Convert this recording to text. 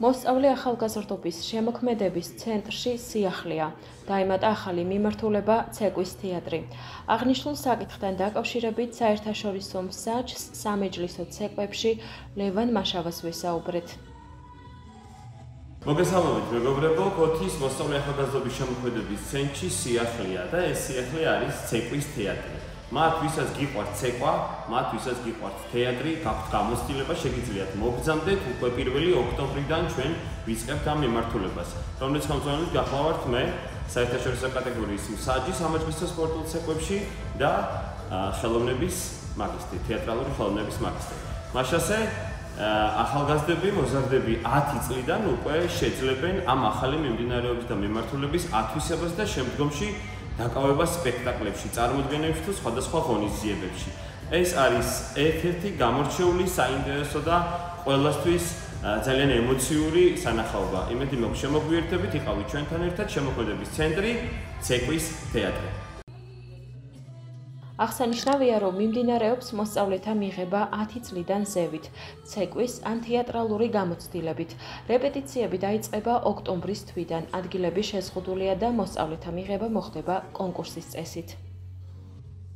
მოსწავლე ახალგაზრდობის შემოქმედების ცენტრში სიახლეა. დაემატა ახალი მიმართულება ცეკვის თეატრი. აღნიშნულ საკითხთან დაკავშირებით საერთაშორისო მსაჯს სამეჯლისო ცეკვებში ლევან მაშავას ვისაუბრეთ. მოგესალმებით მეგობრებო, ქოთის მოსწავლე ახალგაზრდობის შემოქმედების ცენტრში სიახლეა და ეს სიახლე არის ცეკვის თეატრი. მათ ვისაც გიყვართ ცეკვა, მათ ვისაც გიყვართ თეატრი, გაქვთ გამოცდილება, შეგიძლიათ მოგზამდეთ უკვე 1 ოქტომბრიდან ჩვენ ვიწყებთ ამ მიმართულებას, რომელიც ხელმძღვანელად გახლავართ მე, საერთაშორისო კატეგორიის მსაჯი სამეჯლისო სპორტულ ცეკვებში და ხელოვნების მაგისტრი, თეატრალური ხელოვნების მაგისტრი. მაშასე ახალგაზრდები, მოზარდები 10 წლიდან უკვე შეძლებენ ამ ახალი მიმდინარეობის და მიმართულების ათვისებას და შემდგომში დაკავებას სპექტაკლებში, წარმოდგენებში თუ სხვადასხვა ღონისძიებებში. ეს არის ერთ-ერთი გამორჩეული, საინტერესო და ყველასთვის ძალიან ემოციური სანახაობა. იმედი მაქვს შემოგვიერთებით, იყავით ჩვენთან ერთად შემოქმედების ცენტრი ცეკვის თეატრი. აღსანიშნავია, რომ მიმდინარეობს მოსწავლეთა მიღება 10 წლიდან ზევით, ცეკვის ან თეატრალური გამოცდილებით. რეპეტიციები დაიწყება ოქტომბრის თვიდან, ადგილები შეზღუდულია და მოსწავლეთა მიღება მოხდება კონკურსის წესით.